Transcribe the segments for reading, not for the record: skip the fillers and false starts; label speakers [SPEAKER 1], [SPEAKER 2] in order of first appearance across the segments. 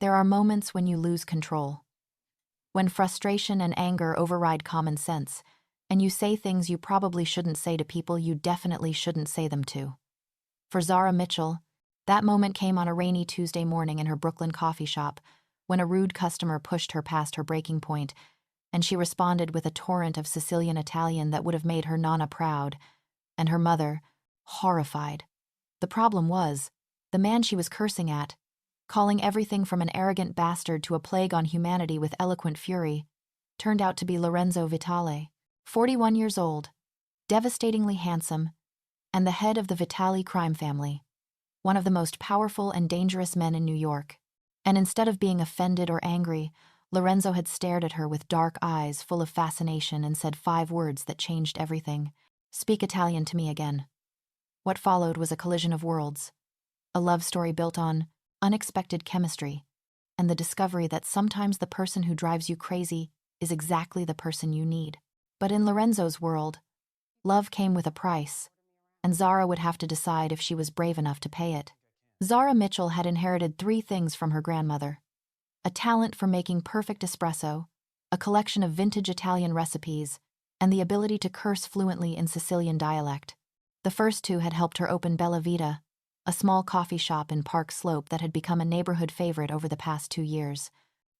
[SPEAKER 1] There are moments when you lose control. When frustration and anger override common sense, and you say things you probably shouldn't say to people you definitely shouldn't say them to. For Zara Mitchell, that moment came on a rainy Tuesday morning in her Brooklyn coffee shop when a rude customer pushed her past her breaking point, and she responded with a torrent of Sicilian Italian that would have made her nonna proud, and her mother horrified. The problem was, the man she was cursing at, calling everything from an arrogant bastard to a plague on humanity with eloquent fury, turned out to be Lorenzo Vitale, 41 years old, devastatingly handsome, and the head of the Vitale crime family, one of the most powerful and dangerous men in New York. And instead of being offended or angry, Lorenzo had stared at her with dark eyes full of fascination and said 5 words that changed everything. "Speak Italian to me again." What followed was a collision of worlds, a love story built on unexpected chemistry, and the discovery that sometimes the person who drives you crazy is exactly the person you need. But in Lorenzo's world, love came with a price, and Zara would have to decide if she was brave enough to pay it. Zara Mitchell had inherited 3 things from her grandmother: a talent for making perfect espresso, a collection of vintage Italian recipes, and the ability to curse fluently in Sicilian dialect. The first 2 had helped her open Bella Vita, a small coffee shop in Park Slope that had become a neighborhood favorite over the past 2 years.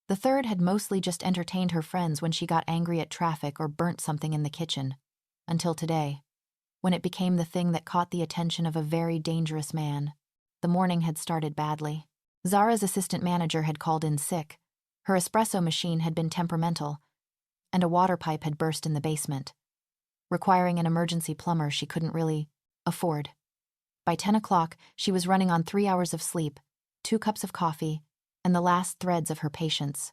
[SPEAKER 1] The third had mostly just entertained her friends when she got angry at traffic or burnt something in the kitchen. Until today, when it became the thing that caught the attention of a very dangerous man. The morning had started badly. Zara's assistant manager had called in sick, her espresso machine had been temperamental, and a water pipe had burst in the basement, requiring an emergency plumber she couldn't really afford. By 10 o'clock, she was running on 3 hours of sleep, 2 cups of coffee, and the last threads of her patience,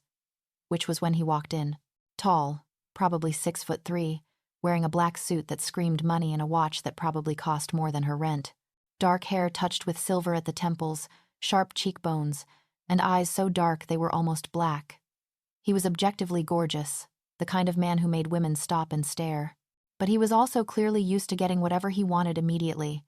[SPEAKER 1] which was when he walked in. Tall, probably 6'3", wearing a black suit that screamed money and a watch that probably cost more than her rent. Dark hair touched with silver at the temples, sharp cheekbones, and eyes so dark they were almost black. He was objectively gorgeous, the kind of man who made women stop and stare. But he was also clearly used to getting whatever he wanted immediately,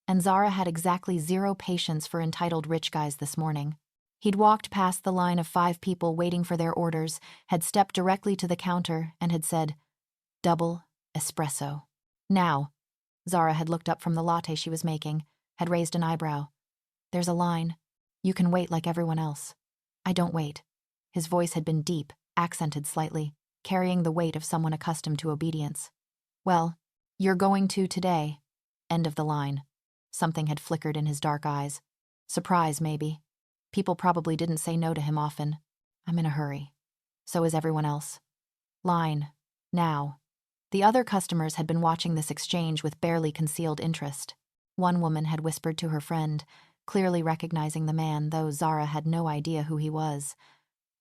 [SPEAKER 1] and Zara had exactly 0 patience for entitled rich guys this morning. He'd walked past the line of 5 people waiting for their orders, had stepped directly to the counter, and had said, "Double espresso." Now, Zara had looked up from the latte she was making, had raised an eyebrow. "There's a line. You can wait like everyone else." "I don't wait." His voice had been deep, accented slightly, carrying the weight of someone accustomed to obedience. "Well, you're going to today." End of the line. Something had flickered in his dark eyes. Surprise, maybe. People probably didn't say no to him often. "I'm in a hurry." So is everyone else. Line. Now. The other customers had been watching this exchange with barely concealed interest. One woman had whispered to her friend, clearly recognizing the man, though Zara had no idea who he was.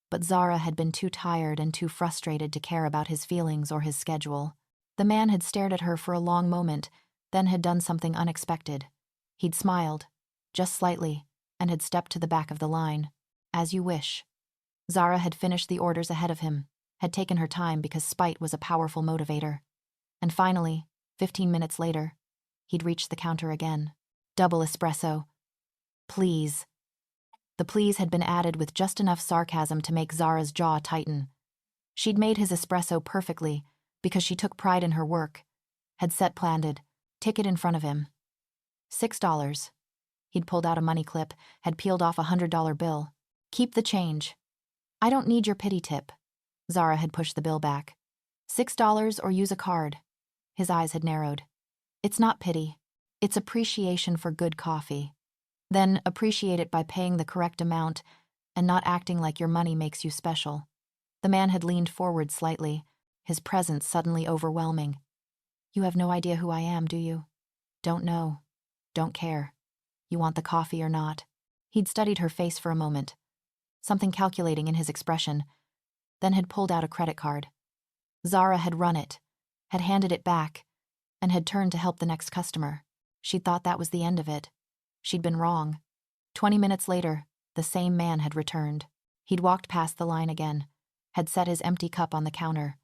[SPEAKER 1] But Zara had been too tired and too frustrated to care about his feelings or his schedule. The man had stared at her for a long moment, then had done something unexpected. He'd smiled, just slightly, and had stepped to the back of the line. "As you wish." Zara had finished the orders ahead of him, had taken her time because spite was a powerful motivator. And finally, 15 minutes later, he'd reached the counter again. "Double espresso." "Please." The please had been added with just enough sarcasm to make Zara's jaw tighten. She'd made his espresso perfectly because she took pride in her work, had set-planted, ticket in front of him. $6. He'd pulled out a money clip, had peeled off a $100 bill. "Keep the change." "I don't need your pity tip." Zara had pushed the bill back. $6 or use a card." His eyes had narrowed. "It's not pity. It's appreciation for good coffee. Then appreciate it by paying the correct amount and not acting like your money makes you special." The man had leaned forward slightly, his presence suddenly overwhelming. "You have no idea who I am, do you? Don't know. Don't care. You want the coffee or not?" He'd studied her face for a moment, something calculating in his expression, then had pulled out a credit card. Zara had run it, had handed it back, and had turned to help the next customer. She'd thought that was the end of it. She'd been wrong. 20 minutes later, the same man had returned. He'd walked past the line again, had set his empty cup on the counter.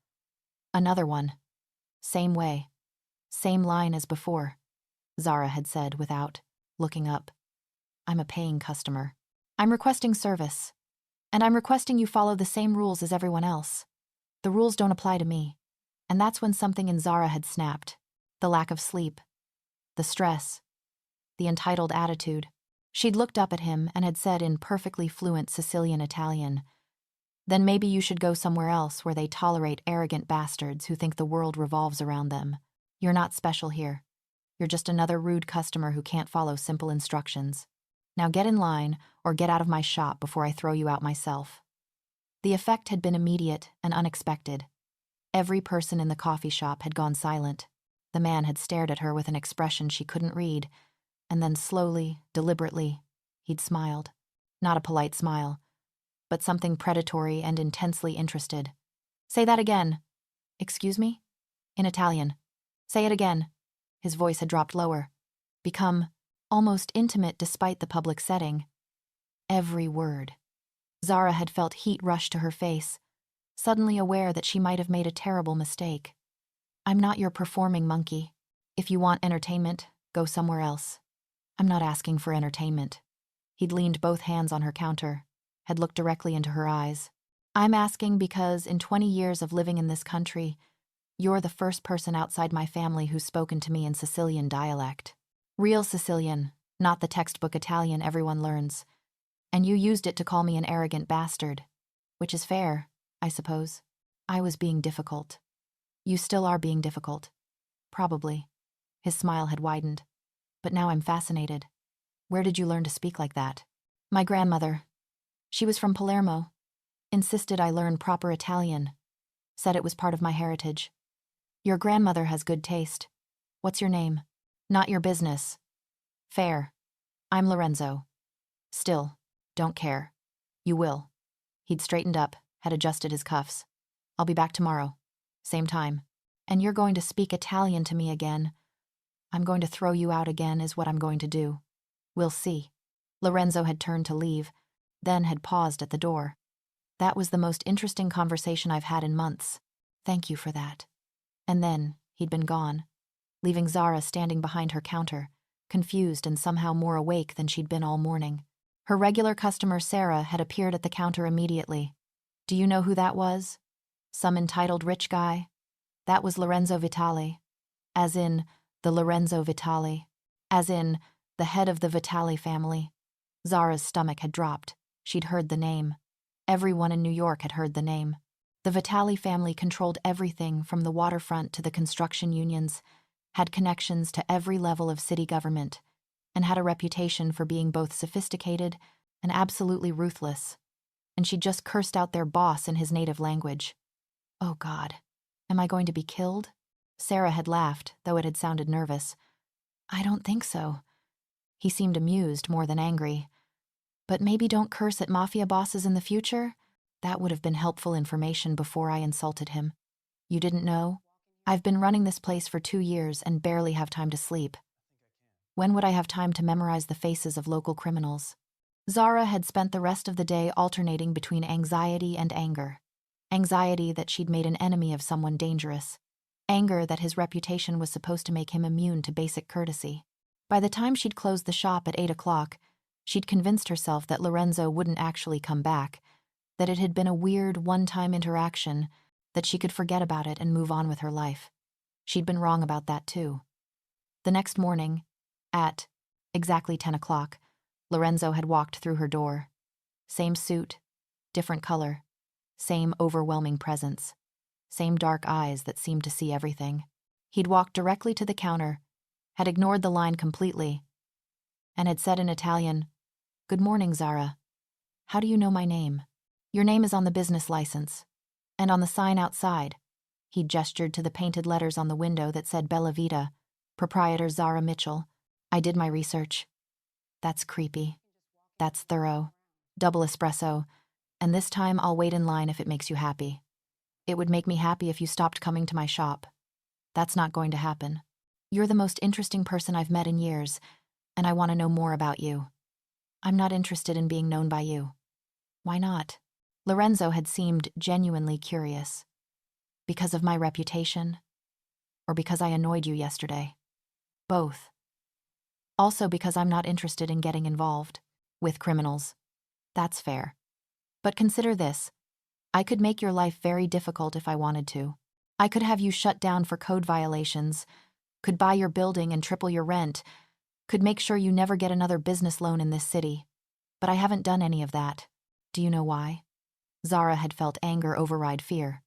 [SPEAKER 1] Another one. Same way. Same line as before. Zara had said without looking up. "I'm a paying customer. I'm requesting service." And I'm requesting you follow the same rules as everyone else. The rules don't apply to me. And that's when something in Zara had snapped. The lack of sleep. The stress. The entitled attitude. She'd looked up at him and had said in perfectly fluent Sicilian Italian, "Then maybe you should go somewhere else where they tolerate arrogant bastards who think the world revolves around them. You're not special here. You're just another rude customer who can't follow simple instructions. Now get in line or get out of my shop before I throw you out myself." The effect had been immediate and unexpected. Every person in the coffee shop had gone silent. The man had stared at her with an expression she couldn't read, and then slowly, deliberately, he'd smiled. Not a polite smile, but something predatory and intensely interested. "Say that again." "Excuse me?" In Italian. "Say it again." His voice had dropped lower. Become almost intimate despite the public setting. Every word. Zara had felt heat rush to her face, suddenly aware that she might have made a terrible mistake. "I'm not your performing monkey. If you want entertainment, go somewhere else." "I'm not asking for entertainment." He'd leaned both hands on her counter, had looked directly into her eyes. "I'm asking because in 20 years of living in this country, you're the first person outside my family who's spoken to me in Sicilian dialect. Real Sicilian, not the textbook Italian everyone learns. And you used it to call me an arrogant bastard. Which is fair, I suppose. I was being difficult. You still are being difficult. Probably." His smile had widened. "But now I'm fascinated. Where did you learn to speak like that?" "My grandmother. She was from Palermo. Insisted I learn proper Italian. Said it was part of my heritage." "Your grandmother has good taste. What's your name?" "Not your business." "Fair. I'm Lorenzo. Still, don't care. You will." He'd straightened up, had adjusted his cuffs. "I'll be back tomorrow. Same time. And you're going to speak Italian to me again. I'm going to throw you out again is what I'm going to do. We'll see." Lorenzo had turned to leave, then had paused at the door. "That was the most interesting conversation I've had in months. Thank you for that." And then he'd been gone, leaving Zara standing behind her counter, confused and somehow more awake than she'd been all morning. Her regular customer, Sarah, had appeared at the counter immediately. "Do you know who that was? Some entitled rich guy?" "That was Lorenzo Vitali." As in, the Lorenzo Vitali. As in, the head of the Vitali family. Zara's stomach had dropped. She'd heard the name. Everyone in New York had heard the name. The Vitali family controlled everything from the waterfront to the construction unions, had connections to every level of city government, and had a reputation for being both sophisticated and absolutely ruthless. And she'd just cursed out their boss in his native language. "Oh God, am I going to be killed?" Sarah had laughed, though it had sounded nervous. "I don't think so." He seemed amused more than angry. "But maybe don't curse at Mafia bosses in the future? That would have been helpful information before I insulted him. You didn't know? I've been running this place for 2 years and barely have time to sleep. When would I have time to memorize the faces of local criminals?" Zara had spent the rest of the day alternating between anxiety and anger. Anxiety that she'd made an enemy of someone dangerous. Anger that his reputation was supposed to make him immune to basic courtesy. By the time she'd closed the shop at 8 o'clock, she'd convinced herself that Lorenzo wouldn't actually come back, that it had been a weird, one-time interaction, that she could forget about it and move on with her life. She'd been wrong about that too. The next morning, at exactly 10 o'clock, Lorenzo had walked through her door. Same suit, different color, same overwhelming presence, same dark eyes that seemed to see everything. He'd walked directly to the counter, had ignored the line completely, and had said in Italian, "Good morning, Zara. How do you know my name? Your name is on the business license. And on the sign outside." He'd gestured to the painted letters on the window that said Bella Vita, proprietor Zara Mitchell. "I did my research." "That's creepy. That's thorough. Double espresso. And this time I'll wait in line if it makes you happy. It would make me happy if you stopped coming to my shop. That's not going to happen. You're the most interesting person I've met in years, and I want to know more about you. I'm not interested in being known by you." "Why not?" Lorenzo had seemed genuinely curious. "Because of my reputation? Or because I annoyed you yesterday?" "Both. Also because I'm not interested in getting involved with criminals." "That's fair." But consider this. I could make your life very difficult if I wanted to. I could have you shut down for code violations, could buy your building and triple your rent, could make sure you never get another business loan in this city. But I haven't done any of that. Do you know why? Zara had felt anger override fear.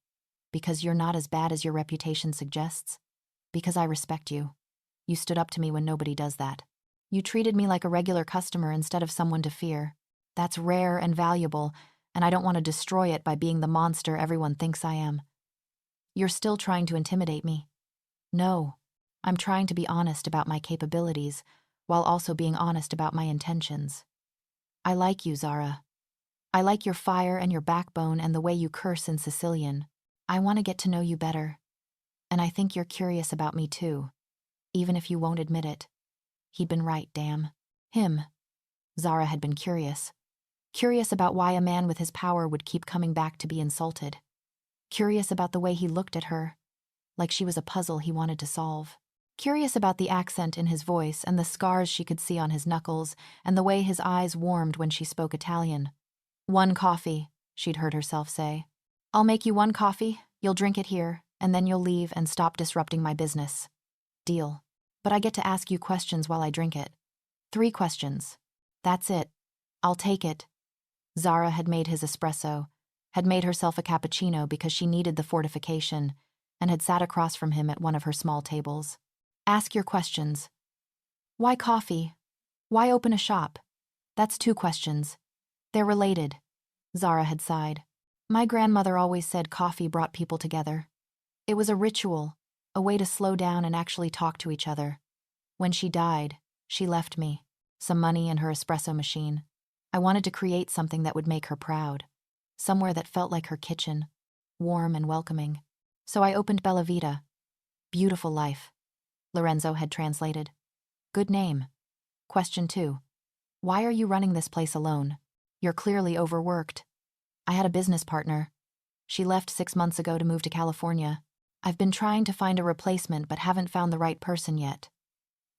[SPEAKER 1] Because you're not as bad as your reputation suggests. Because I respect you. You stood up to me when nobody does that. You treated me like a regular customer instead of someone to fear. That's rare and valuable, and I don't want to destroy it by being the monster everyone thinks I am. You're still trying to intimidate me. No, I'm trying to be honest about my capabilities, while also being honest about my intentions. I like you, Zara. I like your fire and your backbone and the way you curse in Sicilian. I want to get to know you better. And I think you're curious about me too, even if you won't admit it. He'd been right, damn. Him. Zara had been curious. Curious about why a man with his power would keep coming back to be insulted. Curious about the way he looked at her, like she was a puzzle he wanted to solve. Curious about the accent in his voice and the scars she could see on his knuckles and the way his eyes warmed when she spoke Italian. 1 coffee, she'd heard herself say. I'll make you 1 coffee, you'll drink it here, and then you'll leave and stop disrupting my business. Deal. But I get to ask you questions while I drink it. 3 questions. That's it. I'll take it. Zara had made his espresso, had made herself a cappuccino because she needed the fortification, and had sat across from him at one of her small tables. Ask your questions. Why coffee? Why open a shop? That's 2 questions. They're related. Zara had sighed. My grandmother always said coffee brought people together. It was a ritual, a way to slow down and actually talk to each other. When she died, she left me some money and her espresso machine. I wanted to create something that would make her proud, somewhere that felt like her kitchen, warm and welcoming. So I opened Bella Vita. Beautiful life. Lorenzo had translated. Good name. Question 2. Why are you running this place alone? You're clearly overworked. I had a business partner. She left 6 months ago to move to California. I've been trying to find a replacement but haven't found the right person yet.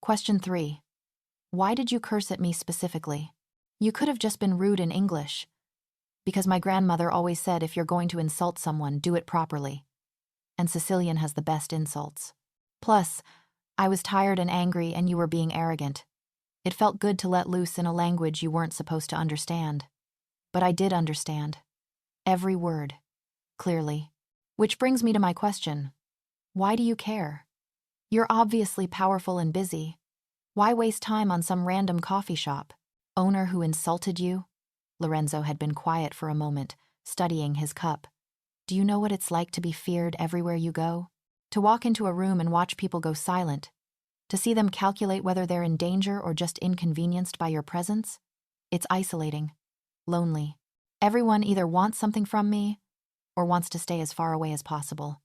[SPEAKER 1] Question 3. Why did you curse at me specifically? You could have just been rude in English. Because my grandmother always said if you're going to insult someone, do it properly. And Sicilian has the best insults. Plus, I was tired and angry and you were being arrogant. It felt good to let loose in a language you weren't supposed to understand. But I did understand. Every word. Clearly. Which brings me to my question. Why do you care? You're obviously powerful and busy. Why waste time on some random coffee shop? Owner who insulted you? Lorenzo had been quiet for a moment, studying his cup. Do you know what it's like to be feared everywhere you go? To walk into a room and watch people go silent? To see them calculate whether they're in danger or just inconvenienced by your presence? It's isolating. Lonely. Everyone either wants something from me or wants to stay as far away as possible.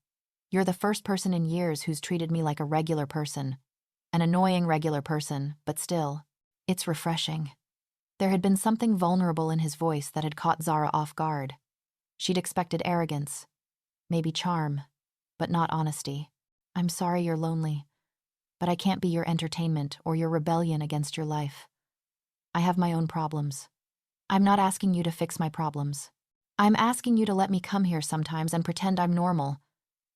[SPEAKER 1] You're the first person in years who's treated me like a regular person. An annoying regular person, but still, it's refreshing. There had been something vulnerable in his voice that had caught Zara off guard. She'd expected arrogance, maybe charm, but not honesty. I'm sorry you're lonely, but I can't be your entertainment or your rebellion against your life. I have my own problems. I'm not asking you to fix my problems. I'm asking you to let me come here sometimes and pretend I'm normal.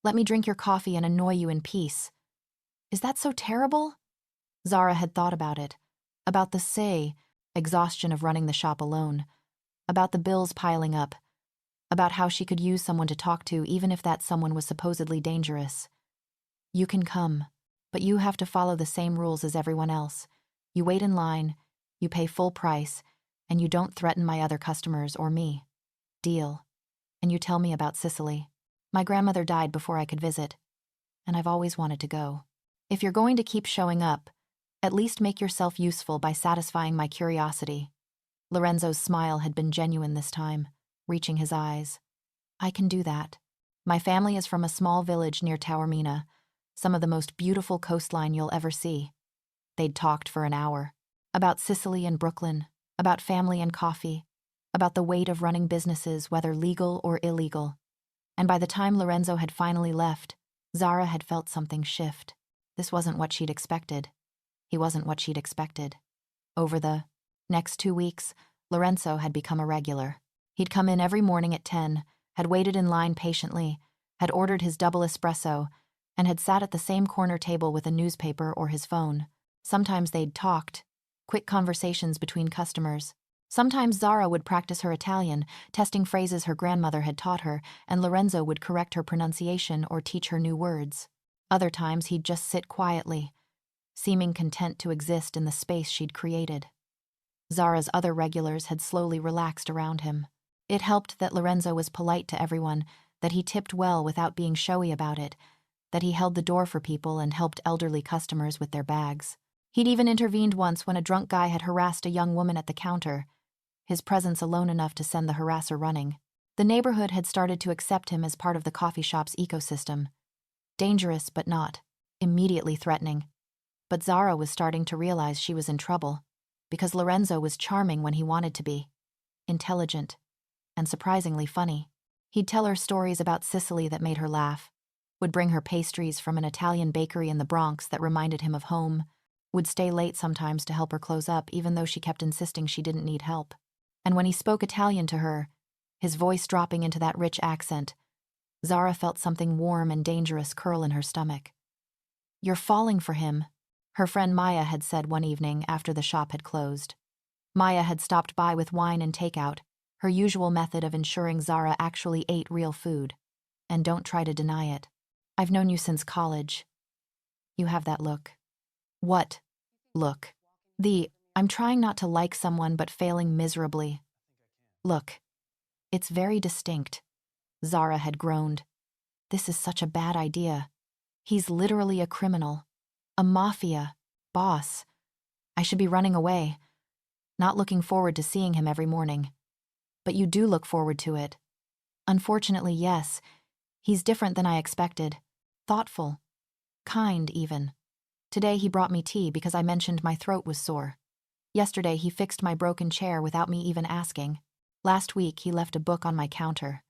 [SPEAKER 1] Let me drink your coffee and annoy you in peace. Is that so terrible? Zara had thought about it, about the exhaustion of running the shop alone, about the bills piling up, about how she could use someone to talk to even if that someone was supposedly dangerous. You can come, but you have to follow the same rules as everyone else. You wait in line, you pay full price, and you don't threaten my other customers or me. Deal. And you tell me about Sicily. My grandmother died before I could visit, and I've always wanted to go. If you're going to keep showing up, at least make yourself useful by satisfying my curiosity. Lorenzo's smile had been genuine this time, reaching his eyes. I can do that. My family is from a small village near Taormina, some of the most beautiful coastline you'll ever see. They'd talked for an hour. About Sicily and Brooklyn, about family and coffee, about the weight of running businesses, whether legal or illegal. And by the time Lorenzo had finally left, Zara had felt something shift. This wasn't what she'd expected. He wasn't what she'd expected. Over the next 2 weeks, Lorenzo had become a regular. He'd come in every morning at 10, had waited in line patiently, had ordered his double espresso, and had sat at the same corner table with a newspaper or his phone. Sometimes they'd talked, quick conversations between customers. Sometimes Zara would practice her Italian, testing phrases her grandmother had taught her, and Lorenzo would correct her pronunciation or teach her new words. Other times he'd just sit quietly, seeming content to exist in the space she'd created. Zara's other regulars had slowly relaxed around him. It helped that Lorenzo was polite to everyone, that he tipped well without being showy about it, that he held the door for people and helped elderly customers with their bags. He'd even intervened once when a drunk guy had harassed a young woman at the counter, his presence alone enough to send the harasser running. The neighborhood had started to accept him as part of the coffee shop's ecosystem. Dangerous, but not immediately threatening. But Zara was starting to realize she was in trouble, because Lorenzo was charming when he wanted to be, intelligent, and surprisingly funny. He'd tell her stories about Sicily that made her laugh, would bring her pastries from an Italian bakery in the Bronx that reminded him of home, would stay late sometimes to help her close up even though she kept insisting she didn't need help. And when he spoke Italian to her, his voice dropping into that rich accent, Zara felt something warm and dangerous curl in her stomach. "You're falling for him," her friend Maya had said one evening after the shop had closed. Maya had stopped by with wine and takeout, her usual method of ensuring Zara actually ate real food. "And don't try to deny it. I've known you since college. You have that look." "What look?" "I'm trying not to like someone but failing miserably. Look, it's very distinct." Zara had groaned. "This is such a bad idea. He's literally a criminal. A mafia boss. I should be running away, not looking forward to seeing him every morning." "But you do look forward to it." "Unfortunately, yes. He's different than I expected. Thoughtful. Kind, even. Today he brought me tea because I mentioned my throat was sore. Yesterday he fixed my broken chair without me even asking. Last week he left a book on my counter.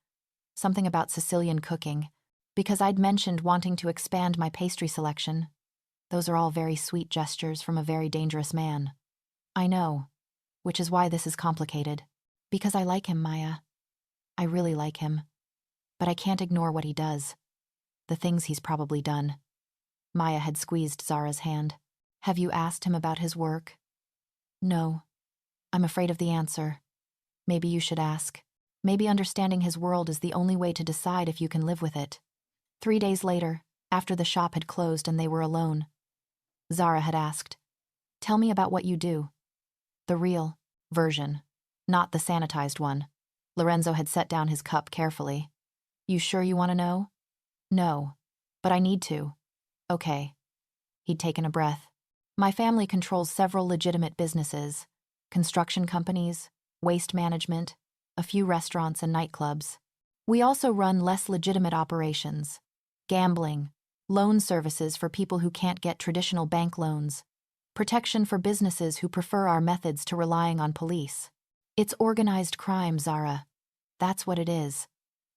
[SPEAKER 1] Something about Sicilian cooking, because I'd mentioned wanting to expand my pastry selection. Those are all very sweet gestures from a very dangerous man." "I know, which is why this is complicated. Because I like him, Maya. I really like him. But I can't ignore what he does. The things he's probably done." Maya had squeezed Zara's hand. "Have you asked him about his work?" "No. I'm afraid of the answer. Maybe you should ask. Maybe understanding his world is the only way to decide if you can live with it." 3 days later, after the shop had closed and they were alone, Zara had asked, "Tell me about what you do." "The real version, not the sanitized one." Lorenzo had set down his cup carefully. "You sure you want to know?" "No, but I need to." "Okay." He'd taken a breath. "My family controls several legitimate businesses, construction companies, waste management, a few restaurants and nightclubs. We also run less legitimate operations, gambling, loan services for people who can't get traditional bank loans, protection for businesses who prefer our methods to relying on police. It's organized crime, Zara. That's what it is.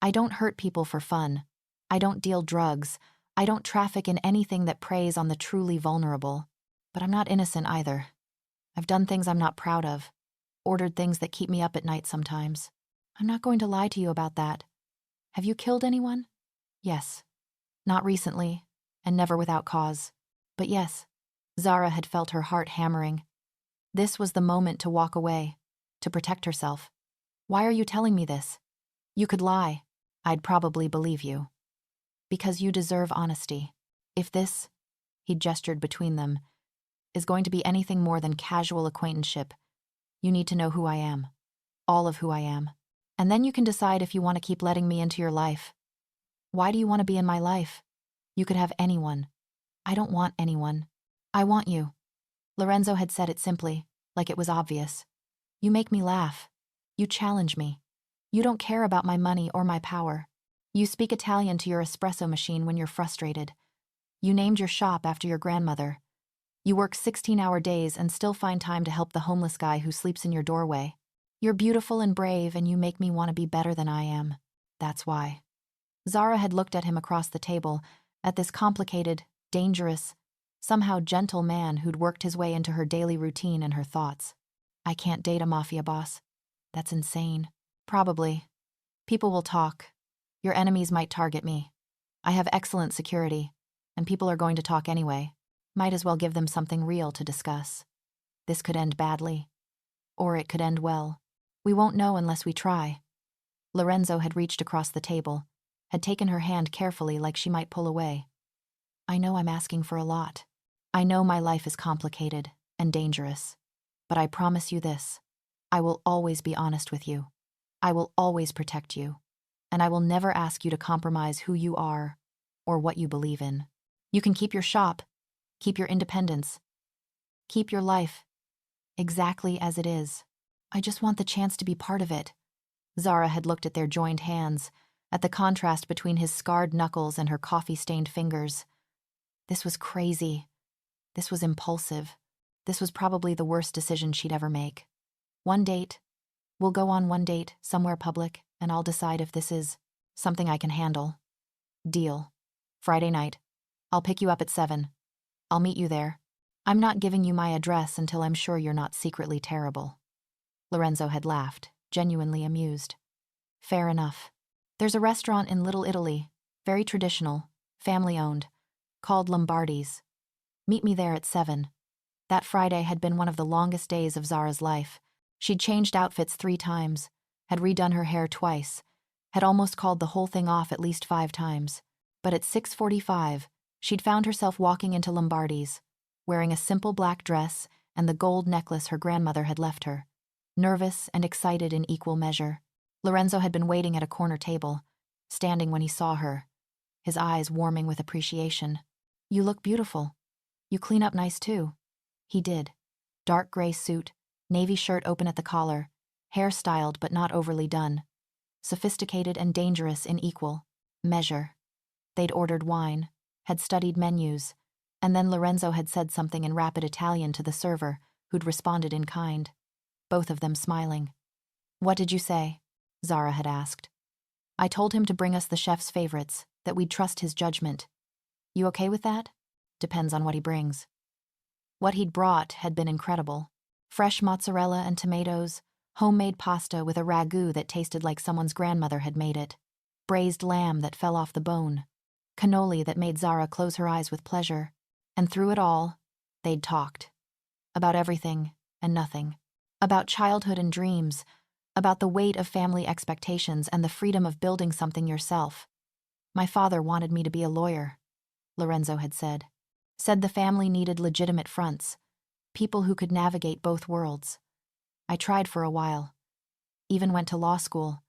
[SPEAKER 1] I don't hurt people for fun. I don't deal drugs. I don't traffic in anything that preys on the truly vulnerable. But I'm not innocent either. I've done things I'm not proud of, ordered things that keep me up at night sometimes. I'm not going to lie to you about that. Have you killed anyone?" "Yes. Not recently, and never without cause. But yes." Zara had felt her heart hammering. This was the moment to walk away, to protect herself. "Why are you telling me this? You could lie. I'd probably believe you. Because you deserve honesty. If this," he gestured between them, "is going to be anything more than casual acquaintanceship, you need to know who I am. All of who I am. And then you can decide if you want to keep letting me into your life." "Why do you want to be in my life? You could have anyone." "I don't want anyone. I want you." Lorenzo had said it simply, like it was obvious. "You make me laugh. You challenge me. You don't care about my money or my power. You speak Italian to your espresso machine when you're frustrated. You named your shop after your grandmother. You work 16-hour days and still find time to help the homeless guy who sleeps in your doorway. You're beautiful and brave, and you make me want to be better than I am. That's why." Zara had looked at him across the table, at this complicated, dangerous, somehow gentle man who'd worked his way into her daily routine and her thoughts. "I can't date a mafia boss. That's insane." Probably. People will talk. Your enemies might target me. I have excellent security, and people are going to talk anyway. Might as well give them something real to discuss. This could end badly. Or it could end well. We won't know unless we try. Lorenzo had reached across the table, had taken her hand carefully like she might pull away. I know I'm asking for a lot. I know my life is complicated and dangerous. But I promise you this. I will always be honest with you. I will always protect you. And I will never ask you to compromise who you are or what you believe in. You can keep your shop, keep your independence, keep your life exactly as it is. I just want the chance to be part of it. Zara had looked at their joined hands, at the contrast between his scarred knuckles and her coffee-stained fingers. This was crazy. This was impulsive. This was probably the worst decision she'd ever make. One date. We'll go on one date, somewhere public, and I'll decide if this is something I can handle. Deal. Friday night. I'll pick you up at 7. I'll meet you there. I'm not giving you my address until I'm sure you're not secretly terrible. Lorenzo had laughed, genuinely amused. Fair enough. There's a restaurant in Little Italy, very traditional, family-owned, called Lombardi's. Meet me there at 7. That Friday had been one of the longest days of Zara's life. She'd changed outfits 3 times, had redone her hair twice, had almost called the whole thing off at least 5 times. But at 6:45, she'd found herself walking into Lombardi's, wearing a simple black dress and the gold necklace her grandmother had left her, nervous and excited in equal measure. Lorenzo had been waiting at a corner table, standing when he saw her, his eyes warming with appreciation. You look beautiful. You clean up nice too. He did. Dark gray suit, navy shirt open at the collar, hair styled but not overly done. Sophisticated and dangerous in equal measure. They'd ordered wine, had studied menus, and then Lorenzo had said something in rapid Italian to the server, who'd responded in kind, both of them smiling. What did you say? Zara had asked. I told him to bring us the chef's favorites, that we'd trust his judgment. You okay with that? Depends on what he brings. What he'd brought had been incredible. Fresh mozzarella and tomatoes, homemade pasta with a ragu that tasted like someone's grandmother had made it, braised lamb that fell off the bone, cannoli that made Zara close her eyes with pleasure. And through it all, they'd talked. About everything and nothing. About childhood and dreams, about the weight of family expectations and the freedom of building something yourself. My father wanted me to be a lawyer, Lorenzo had said. Said the family needed legitimate fronts, people who could navigate both worlds. I tried for a while, even went to law school,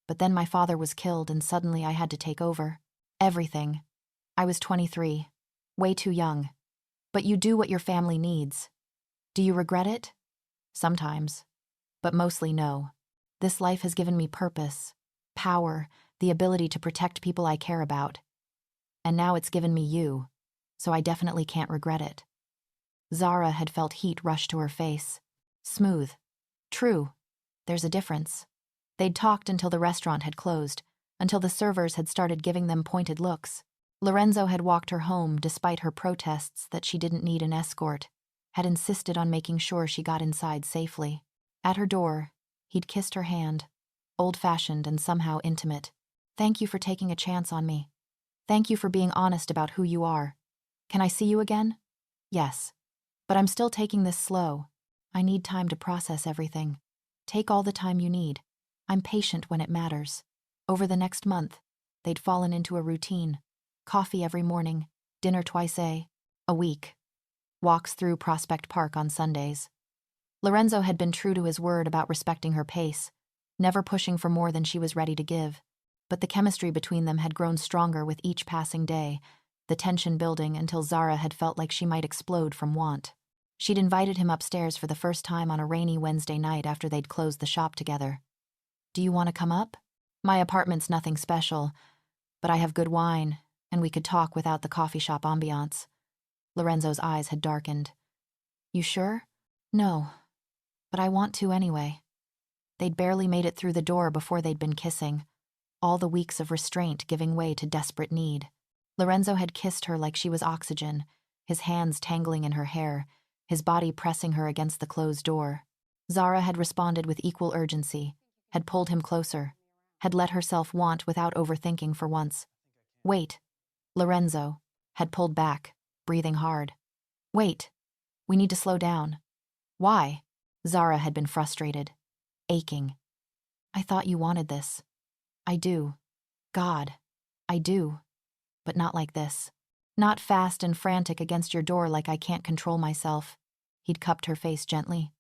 [SPEAKER 1] but then my father was killed and suddenly I had to take over. Everything. I was 23, way too young. But you do what your family needs. Do you regret it? Sometimes, but mostly no. This life has given me purpose, power, the ability to protect people I care about. And now it's given me you, so I definitely can't regret it. Zara had felt heat rush to her face. Smooth. True. There's a difference. They'd talked until the restaurant had closed, until the servers had started giving them pointed looks. Lorenzo had walked her home despite her protests that she didn't need an escort, had insisted on making sure she got inside safely. At her door, he'd kissed her hand, old-fashioned and somehow intimate. Thank you for taking a chance on me. Thank you for being honest about who you are. Can I see you again? Yes. But I'm still taking this slow. I need time to process everything. Take all the time you need. I'm patient when it matters. Over the next month, they'd fallen into a routine. Coffee every morning, dinner twice a week. Walks through Prospect Park on Sundays. Lorenzo had been true to his word about respecting her pace, never pushing for more than she was ready to give. But the chemistry between them had grown stronger with each passing day, the tension building until Zara had felt like she might explode from want. She'd invited him upstairs for the first time on a rainy Wednesday night after they'd closed the shop together. Do you want to come up? My apartment's nothing special, but I have good wine, and we could talk without the coffee shop ambiance. Lorenzo's eyes had darkened. You sure? No, but I want to anyway. They'd barely made it through the door before they'd been kissing, all the weeks of restraint giving way to desperate need. Lorenzo had kissed her like she was oxygen, his hands tangling in her hair, his body pressing her against the closed door. Zara had responded with equal urgency, had pulled him closer, had let herself want without overthinking for once. Wait, Lorenzo had pulled back, breathing hard. Wait, we need to slow down. Why? Zara had been frustrated, aching. I thought you wanted this. I do. God, I do. But not like this. Not fast and frantic against your door like I can't control myself. He'd cupped her face gently.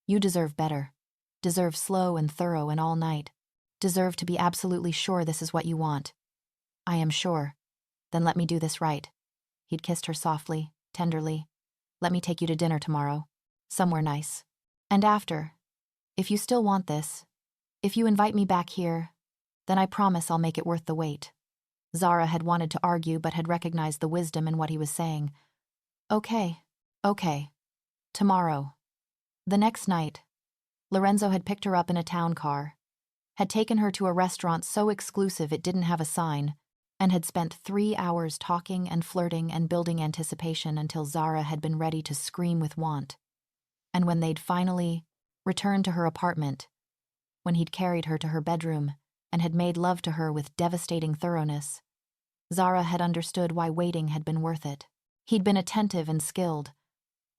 [SPEAKER 1] You deserve better. Deserve slow and thorough and all night. Deserve to be absolutely sure this is what you want. I am sure. Then let me do this right. He'd kissed her softly, tenderly. Let me take you to dinner tomorrow. Somewhere nice. And after, if you still want this, if you invite me back here, then I promise I'll make it worth the wait. Zara had wanted to argue but had recognized the wisdom in what he was saying. Okay. Tomorrow. The next night, Lorenzo had picked her up in a town car, had taken her to a restaurant so exclusive it didn't have a sign, and had spent 3 hours talking and flirting and building anticipation until Zara had been ready to scream with want. And when they'd finally returned to her apartment, when he'd carried her to her bedroom and had made love to her with devastating thoroughness, Zara had understood why waiting had been worth it. He'd been attentive and skilled,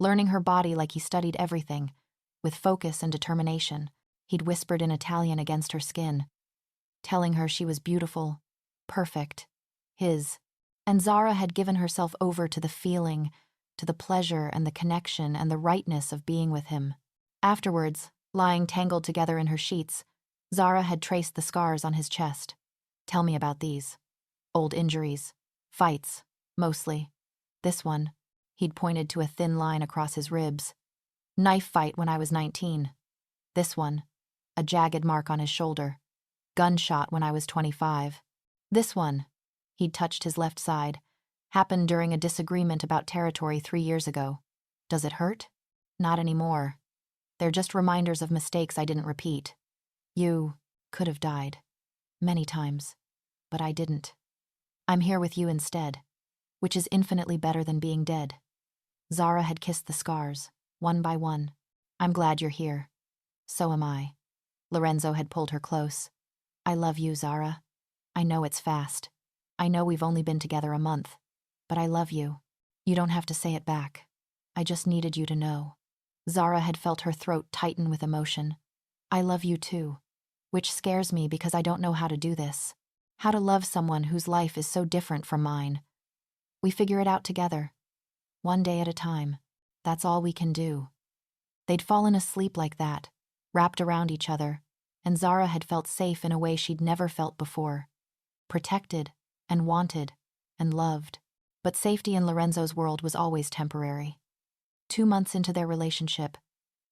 [SPEAKER 1] learning her body like he studied everything, with focus and determination. He'd whispered in Italian against her skin, telling her she was beautiful, perfect, his. And Zara had given herself over to the feeling, to the pleasure and the connection and the rightness of being with him. Afterwards, lying tangled together in her sheets, Zara had traced the scars on his chest. Tell me about these. Old injuries. Fights, mostly. This one, he'd pointed to a thin line across his ribs. Knife fight when I was 19. This one, a jagged mark on his shoulder. Gunshot when I was 25. This one, he'd touched his left side, happened during a disagreement about territory 3 years ago. Does it hurt? Not anymore. They're just reminders of mistakes I didn't repeat. You could have died. Many times. But I didn't. I'm here with you instead, which is infinitely better than being dead. Zara had kissed the scars, one by one. I'm glad you're here. So am I. Lorenzo had pulled her close. I love you, Zara. I know it's fast. I know we've only been together a month. But I love you. You don't have to say it back. I just needed you to know. Zara had felt her throat tighten with emotion. I love you too. Which scares me because I don't know how to do this. How to love someone whose life is so different from mine. We figure it out together. One day at a time. That's all we can do. They'd fallen asleep like that, wrapped around each other, and Zara had felt safe in a way she'd never felt before. Protected, and wanted, and loved. But safety in Lorenzo's world was always temporary. 2 months into their relationship,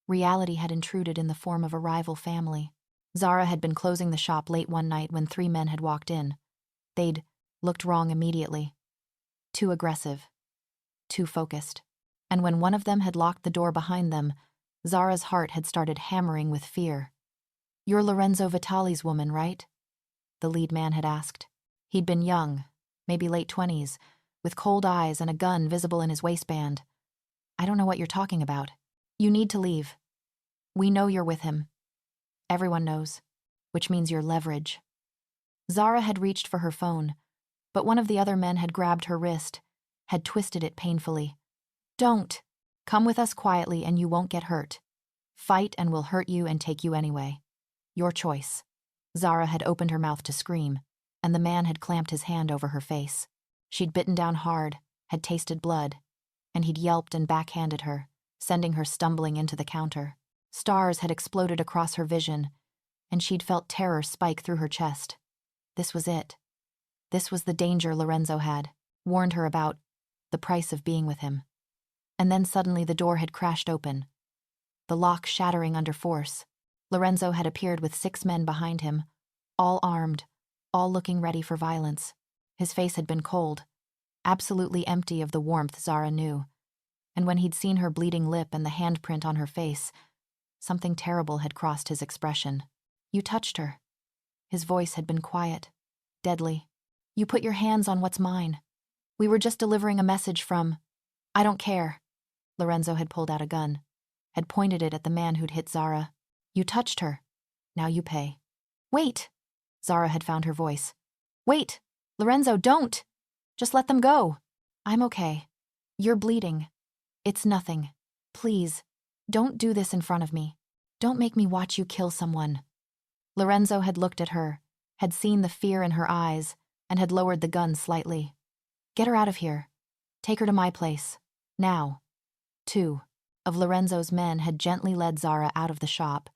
[SPEAKER 1] reality had intruded in the form of a rival family. Zara had been closing the shop late one night when 3 men had walked in. They'd looked wrong immediately. Too aggressive. Too focused. And when one of them had locked the door behind them, Zara's heart had started hammering with fear. You're Lorenzo Vitali's woman, right? The lead man had asked. He'd been young, maybe late 20s, with cold eyes and a gun visible in his waistband. I don't know what you're talking about. You need to leave. We know you're with him. Everyone knows, which means you're leverage. Zara had reached for her phone, but one of the other men had grabbed her wrist, had twisted it painfully. Don't. Come with us quietly and you won't get hurt. Fight and we'll hurt you and take you anyway. Your choice. Zara had opened her mouth to scream, and the man had clamped his hand over her face. She'd bitten down hard, had tasted blood, and he'd yelped and backhanded her, sending her stumbling into the counter. Stars had exploded across her vision, and she'd felt terror spike through her chest. This was it. This was the danger Lorenzo had warned her about, the price of being with him. And then suddenly the door had crashed open, the lock shattering under force. Lorenzo had appeared with 6 men behind him, all armed, all looking ready for violence. His face had been cold, absolutely empty of the warmth Zara knew. And when he'd seen her bleeding lip and the handprint on her face, something terrible had crossed his expression. You touched her. His voice had been quiet, deadly. You put your hands on what's mine. We were just delivering a message from... I don't care. Lorenzo had pulled out a gun, had pointed it at the man who'd hit Zara. You touched her. Now you pay. Wait! Zara had found her voice. Wait! Lorenzo, don't! Just let them go. I'm okay. You're bleeding. It's nothing. Please, don't do this in front of me. Don't make me watch you kill someone. Lorenzo had looked at her, had seen the fear in her eyes, and had lowered the gun slightly. Get her out of here. Take her to my place. Now. 2 of Lorenzo's men had gently led Zara out of the shop,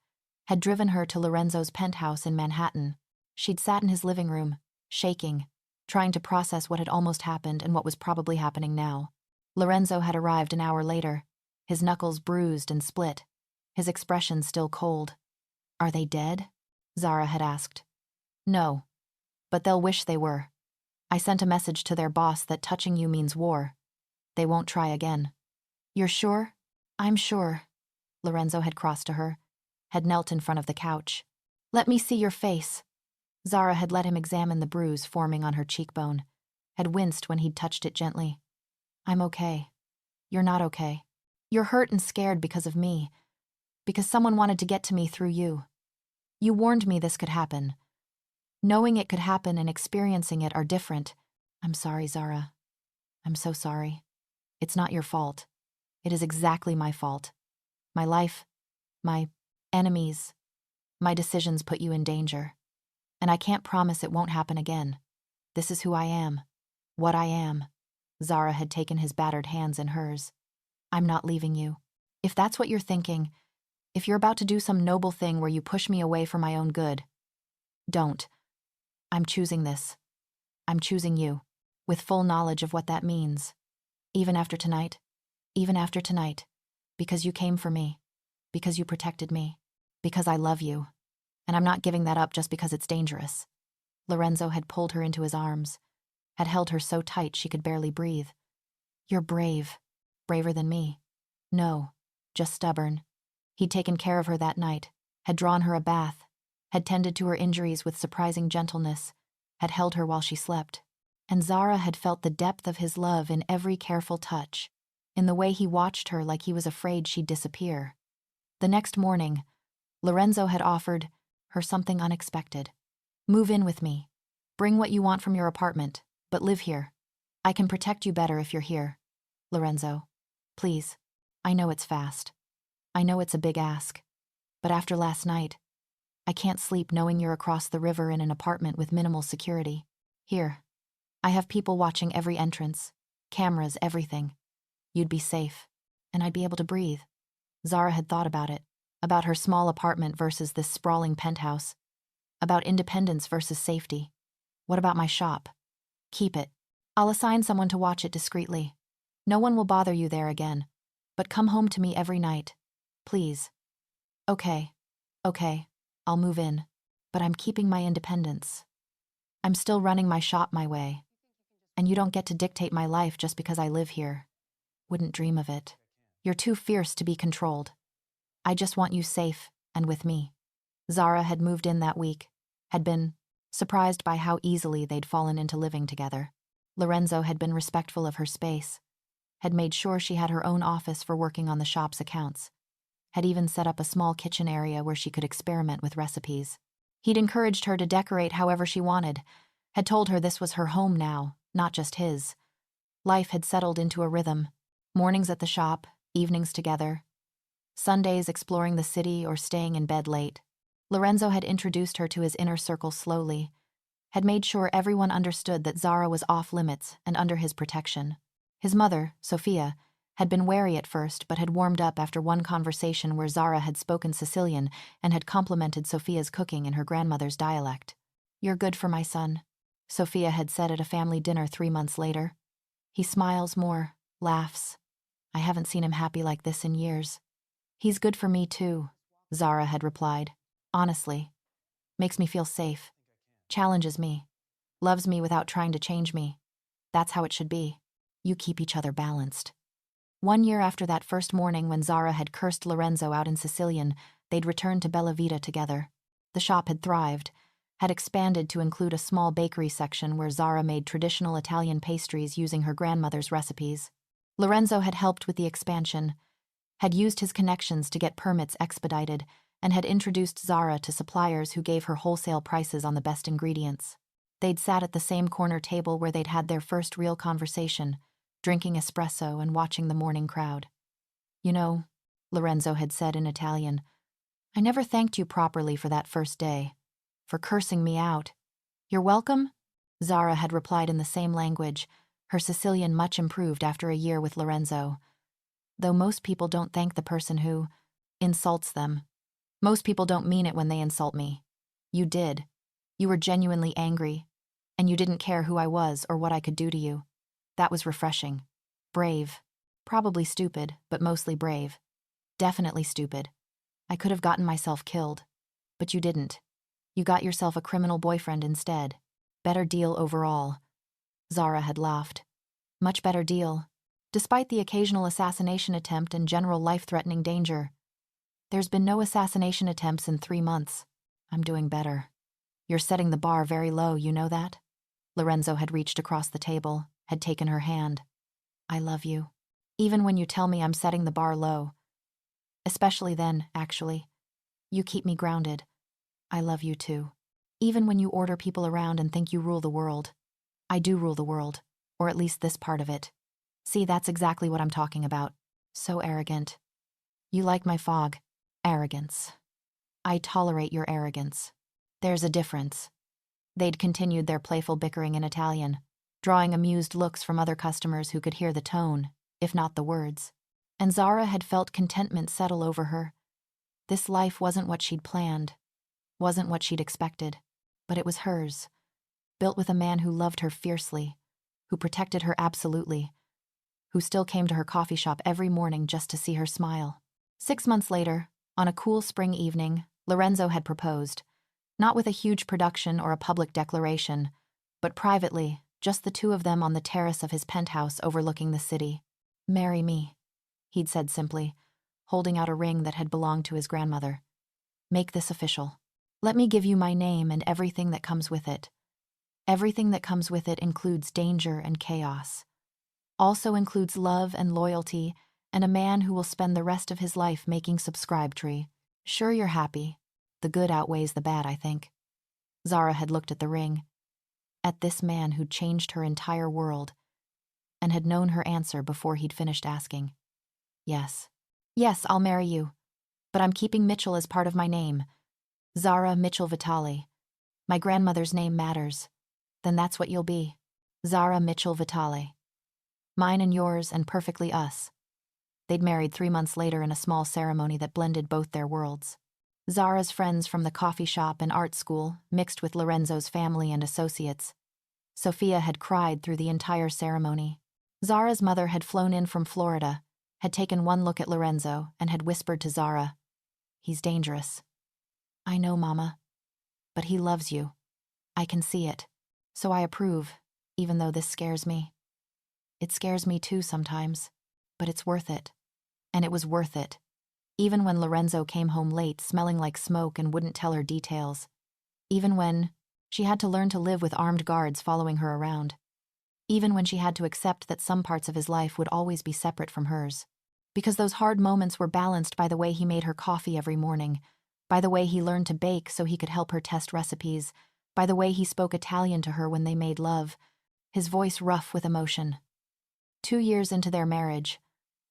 [SPEAKER 1] had driven her to Lorenzo's penthouse in Manhattan. She'd sat in his living room, shaking, trying to process what had almost happened and what was probably happening now. Lorenzo had arrived an hour later, his knuckles bruised and split, his expression still cold. Are they dead? Zara had asked. No, but they'll wish they were. I sent a message to their boss that touching you means war. They won't try again. You're sure? I'm sure. Lorenzo had crossed to her, had knelt in front of the couch. Let me see your face. Zara had let him examine the bruise forming on her cheekbone, had winced when he'd touched it gently. I'm okay. You're not okay. You're hurt and scared because of me, because someone wanted to get to me through you. You warned me this could happen. Knowing it could happen and experiencing it are different. I'm sorry, Zara. I'm so sorry. It's not your fault. It is exactly my fault. My life, my enemies, my decisions put you in danger. And I can't promise it won't happen again. This is who I am. What I am. Zara had taken his battered hands in hers. I'm not leaving you. If that's what you're thinking, if you're about to do some noble thing where you push me away for my own good, don't. I'm choosing this. I'm choosing you, with full knowledge of what that means. Even after tonight, because you came for me, because you protected me, because I love you, and I'm not giving that up just because it's dangerous. Lorenzo had pulled her into his arms, had held her so tight she could barely breathe. You're brave, braver than me. No, just stubborn. He'd taken care of her that night, had drawn her a bath, had tended to her injuries with surprising gentleness, had held her while she slept. And Zara had felt the depth of his love in every careful touch, in the way he watched her like he was afraid she'd disappear. The next morning, Lorenzo had offered her something unexpected. Move in with me. Bring what you want from your apartment, but live here. I can protect you better if you're here. Lorenzo, please. I know it's fast. I know it's a big ask. But after last night, I can't sleep knowing you're across the river in an apartment with minimal security. Here. I have people watching every entrance. Cameras, everything. You'd be safe, and I'd be able to breathe. Zara had thought about it, about her small apartment versus this sprawling penthouse, about independence versus safety. What about my shop? Keep it. I'll assign someone to watch it discreetly. No one will bother you there again, but come home to me every night. Please. Okay, I'll move in, but I'm keeping my independence. I'm still running my shop my way, and you don't get to dictate my life just because I live here. Wouldn't dream of it. You're too fierce to be controlled. I just want you safe and with me. Zara had moved in that week, had been surprised by how easily they'd fallen into living together. Lorenzo had been respectful of her space, had made sure she had her own office for working on the shop's accounts, had even set up a small kitchen area where she could experiment with recipes. He'd encouraged her to decorate however she wanted, had told her this was her home now, not just his. Life had settled into a rhythm. Mornings at the shop, evenings together. Sundays exploring the city or staying in bed late. Lorenzo had introduced her to his inner circle slowly, had made sure everyone understood that Zara was off limits and under his protection. His mother, Sophia, had been wary at first but had warmed up after one conversation where Zara had spoken Sicilian and had complimented Sophia's cooking in her grandmother's dialect. You're good for my son, Sophia had said at a family dinner 3 months later. He smiles more, laughs. I haven't seen him happy like this in years. He's good for me too, Zara had replied. Honestly. Makes me feel safe. Challenges me. Loves me without trying to change me. That's how it should be. You keep each other balanced. 1 year after that first morning when Zara had cursed Lorenzo out in Sicilian, they'd returned to Bella Vita together. The shop had thrived, had expanded to include a small bakery section where Zara made traditional Italian pastries using her grandmother's recipes. Lorenzo had helped with the expansion, had used his connections to get permits expedited, and had introduced Zara to suppliers who gave her wholesale prices on the best ingredients. They'd sat at the same corner table where they'd had their first real conversation, drinking espresso and watching the morning crowd. "You know," Lorenzo had said in Italian, "I never thanked you properly for that first day, for cursing me out." "You're welcome?" Zara had replied in the same language, her Sicilian much improved after a year with Lorenzo. "Though most people don't thank the person who insults them. Most people don't mean it when they insult me. You did. You were genuinely angry, and you didn't care who I was or what I could do to you. That was refreshing. Brave. Probably stupid, but mostly brave. Definitely stupid. I could have gotten myself killed. But you didn't. You got yourself a criminal boyfriend instead. Better deal overall." Zara had laughed. "Much better deal. Despite the occasional assassination attempt and general life-threatening danger. There's been no assassination attempts in 3 months. I'm doing better. You're setting the bar very low, you know that?" Lorenzo had reached across the table, had taken her hand. "I love you. Even when you tell me I'm setting the bar low. Especially then, actually. You keep me grounded. I love you too. Even when you order people around and think you rule the world. I do rule the world, or at least this part of it. See, that's exactly what I'm talking about. So arrogant. You like my fog. Arrogance. I tolerate your arrogance. There's a difference." They'd continued their playful bickering in Italian, drawing amused looks from other customers who could hear the tone, if not the words. And Zara had felt contentment settle over her. This life wasn't what she'd planned, wasn't what she'd expected, but it was hers, built with a man who loved her fiercely, who protected her absolutely, who still came to her coffee shop every morning just to see her smile. 6 months later, on a cool spring evening, Lorenzo had proposed, not with a huge production or a public declaration, but privately, just the two of them on the terrace of his penthouse overlooking the city. "Marry me," he'd said simply, holding out a ring that had belonged to his grandmother. "Make this official. Let me give you my name and everything that comes with it. Everything that comes with it includes danger and chaos. Also includes love and loyalty and a man who will spend the rest of his life making subscribe tree. Sure, you're happy. The good outweighs the bad, I think." Zara had looked at the ring, at this man who'd changed her entire world, and had known her answer before he'd finished asking. "Yes. Yes, I'll marry you. But I'm keeping Mitchell as part of my name. Zara Mitchell Vitale. My grandmother's name matters. Then that's what you'll be. Zara Mitchell Vitale. Mine and yours and perfectly us." They'd married 3 months later in a small ceremony that blended both their worlds. Zara's friends from the coffee shop and art school mixed with Lorenzo's family and associates. Sophia had cried through the entire ceremony. Zara's mother had flown in from Florida, had taken one look at Lorenzo, and had whispered to Zara, "He's dangerous." "I know, Mama. But he loves you. I can see it. So I approve, even though this scares me. It scares me too sometimes, but it's worth it." And it was worth it. Even when Lorenzo came home late, smelling like smoke and wouldn't tell her details. Even when she had to learn to live with armed guards following her around. Even when she had to accept that some parts of his life would always be separate from hers. Because those hard moments were balanced by the way he made her coffee every morning, by the way he learned to bake so he could help her test recipes, by the way he spoke Italian to her when they made love, his voice rough with emotion. 2 years into their marriage,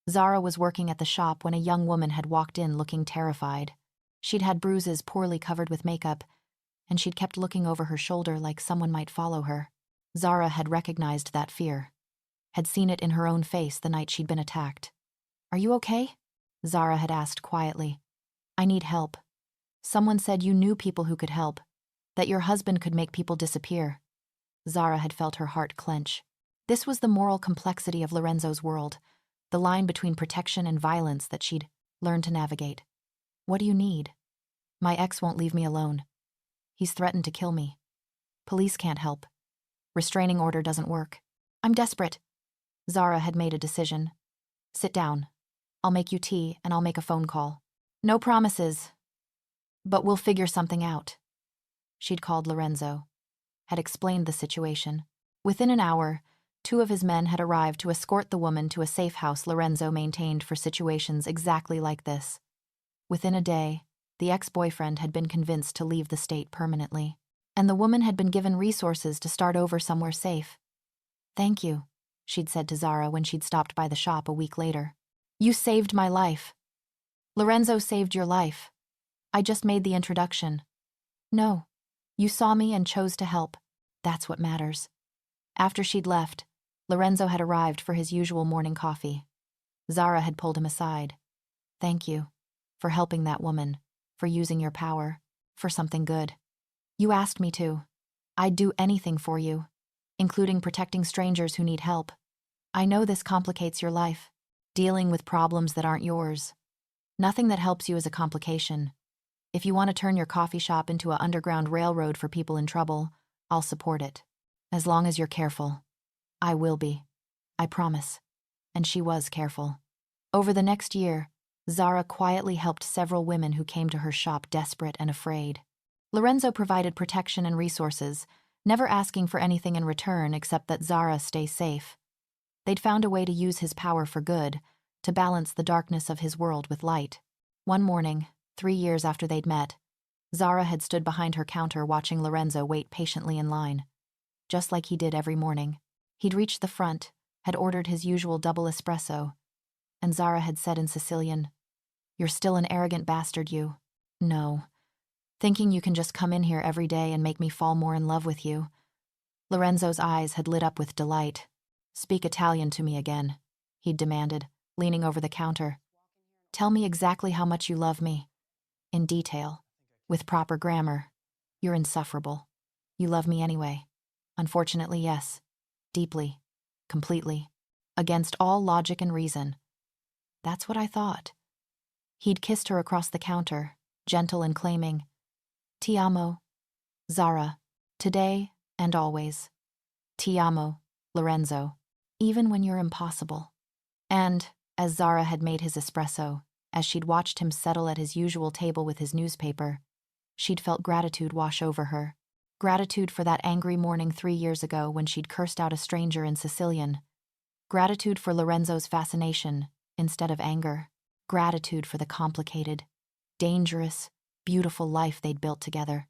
[SPEAKER 1] Zara was working at the shop when a young woman had walked in looking terrified. She'd had bruises poorly covered with makeup, and she'd kept looking over her shoulder like someone might follow her. Zara had recognized that fear, had seen it in her own face the night she'd been attacked. "Are you okay?" Zara had asked quietly. "I need help. Someone said you knew people who could help, that your husband could make people disappear." Zara had felt her heart clench. This was the moral complexity of Lorenzo's world, the line between protection and violence that she'd learned to navigate. "What do you need?" "My ex won't leave me alone. He's threatened to kill me. Police can't help. Restraining order doesn't work. I'm desperate." Zara had made a decision. "Sit down. I'll make you tea and I'll make a phone call. No promises, but we'll figure something out." She'd called Lorenzo, had explained the situation. Within an hour, 2 of his men had arrived to escort the woman to a safe house Lorenzo maintained for situations exactly like this. Within a day, The ex-boyfriend had been convinced to leave the state permanently, and the woman had been given resources to start over somewhere safe. "Thank you," she'd said to Zara when she'd stopped by the shop a week later. "You saved my life." "Lorenzo saved your life. I just made the introduction." "No. You saw me and chose to help. That's what matters." After she'd left, Lorenzo had arrived for his usual morning coffee. Zara had pulled him aside. "Thank you for helping that woman, for using your power, for something good. You asked me to. I'd do anything for you, including protecting strangers who need help. I know this complicates your life, dealing with problems that aren't yours. Nothing that helps you is a complication. If you want to turn your coffee shop into an underground railroad for people in trouble, I'll support it. As long as you're careful. I will be. I promise." And she was careful. Over the next year, Zara quietly helped several women who came to her shop desperate and afraid. Lorenzo provided protection and resources, never asking for anything in return except that Zara stay safe. They'd found a way to use his power for good, to balance the darkness of his world with light. One morning, 3 years after they'd met, Zara had stood behind her counter watching Lorenzo wait patiently in line. Just like he did every morning. He'd reached the front, had ordered his usual double espresso, and Zara had said in Sicilian, "You're still an arrogant bastard, you. No. Thinking you can just come in here every day and make me fall more in love with you." Lorenzo's eyes had lit up with delight. "Speak Italian to me again," he'd demanded, leaning over the counter. "Tell me exactly how much you love me. In detail. With proper grammar. You're insufferable. You love me anyway." "Unfortunately, yes. Deeply. Completely. Against all logic and reason." "That's what I thought." He'd kissed her across the counter, gentle and claiming, "Ti amo, Zara, today and always. Ti amo, Lorenzo, even when you're impossible." And, as Zara had made his espresso, as she'd watched him settle at his usual table with his newspaper, she'd felt gratitude wash over her. Gratitude for that angry morning 3 years ago when she'd cursed out a stranger in Sicilian. Gratitude for Lorenzo's fascination instead of anger. Gratitude for the complicated, dangerous, beautiful life they'd built together.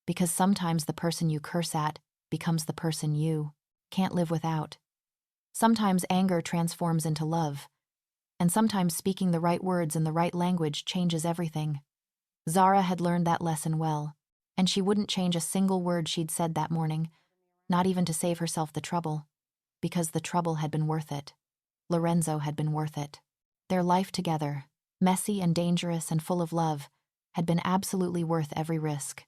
[SPEAKER 1] Because sometimes the person you curse at becomes the person you can't live without. Sometimes anger transforms into love, and sometimes speaking the right words in the right language changes everything. Zara had learned that lesson well, and she wouldn't change a single word she'd said that morning, not even to save herself the trouble, because the trouble had been worth it. Lorenzo had been worth it. Their life together, messy and dangerous and full of love, had been absolutely worth every risk.